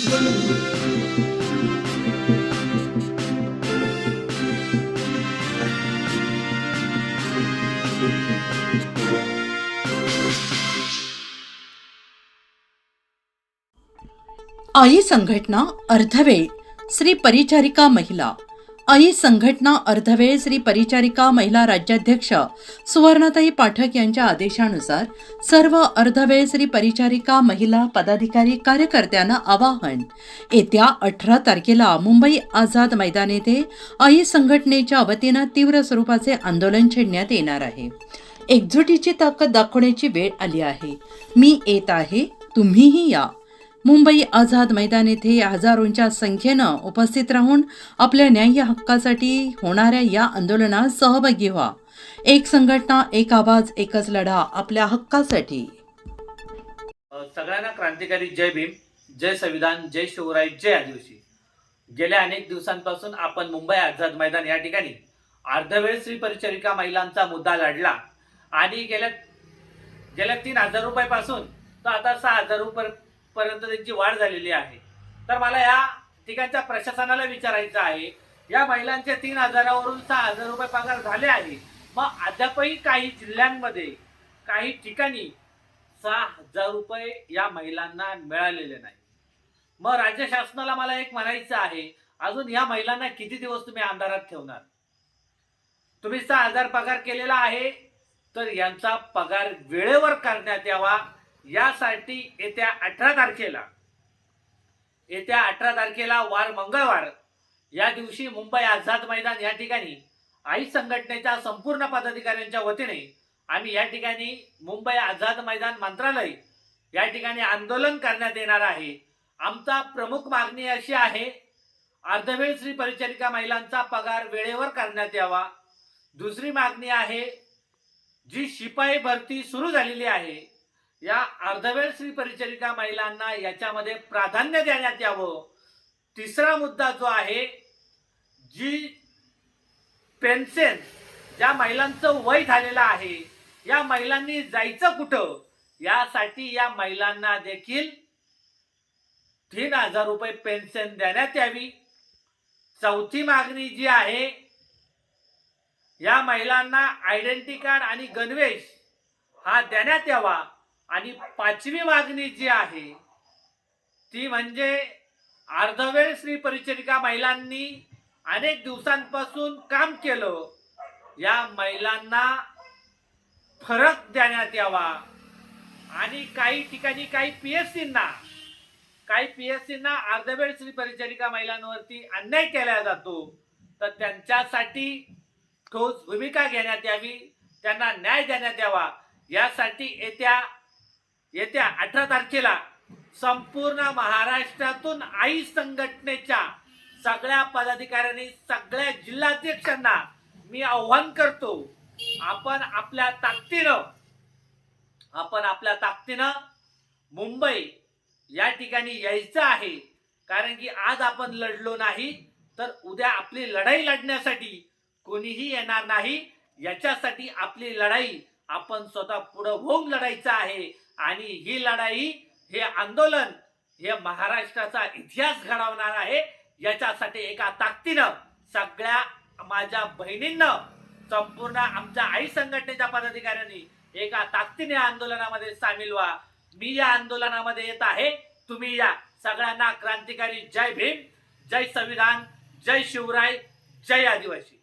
आई संघटना अर्धवेळ श्री परिचारिका महिला. आई संघटना अर्धवेळ श्री परिचारिका महिला राज्याध्यक्ष सुवर्णाताई पाठक यांच्या आदेशानुसार सर्व अर्धवेळ श्री परिचारिका महिला पदाधिकारी कार्यकर्त्यांना आवाहन. येत्या 18 तारखेला मुंबई आझाद मैदान येथे आई संघटनेच्या वतीनं तीव्र स्वरूपाचे आंदोलन छेडण्यात येणार आहे. एकजुटीची ताकद दाखवण्याची वेळ आली आहे. मी येत आहे, तुम्हीही या. मुंबई आझाद मैदान येथे हजारोंच्या संख्येनं उपस्थित राहून आपल्या न्याय्य हक्कासाठी होणाऱ्या या आंदोलनात सहभागी व्हा. एक संघटना, एक आवाज, एकच लढा आपल्या हक्कासाठी. सगळ्यांना क्रांतिकारी जय भीम, जय संविधान, जय शिवराय, जय आदिवासी. गेल्या अनेक दिवसांपासून आपण मुंबई आझाद मैदान या ठिकाणी अर्धवेळ श्री परिचारिका महिलांचा मुद्दा लढला आणि गेल्या 3,000 रुपयापासून तर आता 6,000 रुपयापर्यंत त्यांची वाढ झालेली आहे. तर मला या ठिकाणच्या प्रशासनाला विचारायचं आहे, या महिलांचे 3,000 वरून 6,000 रुपये पगार झाले आहे, मग अद्यापही काही जिल्ह्यांमध्ये काही ठिकाणी 6,000 रुपये या महिलांना मिळालेले नाही. मग राज्य शासनाला मला एक म्हणायचं आहे, अजून या महिलांना किती दिवस तुम्ही अंधारात ठेवणार? तुम्ही 6,000 पगार केलेला आहे, तर यांचा पगार वेळेवर करण्यात यावा. यासाठी येत्या 18 तारखेला वार मंगळवार या दिवशी मुंबई आझाद मैदान या ठिकाणी आई संघटनेच्या संपूर्ण पदाधिकाऱ्यांच्या वतीने आम्ही या ठिकाणी मुंबई आझाद मैदान मंत्रालय या ठिकाणी आंदोलन करण्यात येणार आहे. आमचा प्रमुख मागणी अशी आहे, अर्धवेळ श्री परिचारिका महिलांचा पगार वेळेवर करण्यात यावा. दुसरी मागणी आहे, जी शिपाई भरती सुरू झालेली आहे, या अर्धवेळ श्री परिचारिका महिलांना याच्यामध्ये प्राधान्य देण्यात यावं. तिसरा मुद्दा जो आहे, जी पेन्शन ज्या महिलांचं वय झालेलं आहे, या महिलांनी जायचं कुठं, यासाठी या महिलांना देखील 3,000 रुपये पेन्शन देण्यात यावी. चौथी मागणी जी आहे, या महिलांना आयडेंटिटी कार्ड आणि गणवेश हा देण्यात यावा. आणि पाचवी मागणी जी आहे ती म्हणजे, अर्धवेळ श्री परिचारिका महिलांनी अनेक दिवसांपासून काम केलं, या महिलांना फरक देण्यात यावा. आणि काही ठिकाणी काही पीएससींना अर्धवेळ श्री परिचारिका महिलांवरती अन्याय केला जातो, तर त्यांच्यासाठी ठोस भूमिका घेण्यात यावी, त्यांना न्याय देण्यात यावा. यासाठी येत्या 18 तारखेला संपूर्ण महाराष्ट्रातून आई संघटनेच्या सगळ्या पदाधिकाऱ्यांनी, सगळ्या जिल्हाध्यक्षांना मी आव्हान करतो, आपण आपल्या ताकदीनं मुंबई या ठिकाणी यायचं आहे. कारण की आज आपण लढलो नाही तर उद्या आपली लढाई लढण्यासाठी कोणीही येणार नाही. याच्यासाठी आपली लढाई आपण स्वतः पुढे होऊन लढायचं आहे. आणि ही लढाई, हे आंदोलन, हे महाराष्ट्राचा इतिहास घडवणार आहे. याच्यासाठी एका ताकदीनं सगळ्या माझ्या बहिणींना, संपूर्ण आमच्या आई संघटनेच्या पदाधिकाऱ्यांनी एका ताकदीने आंदोलनामध्ये सामील व्हा. मी या आंदोलनामध्ये येत आहे, तुम्ही या. सगळ्यांना क्रांतिकारी जय भीम, जय संविधान, जय शिवराय, जय आदिवासी.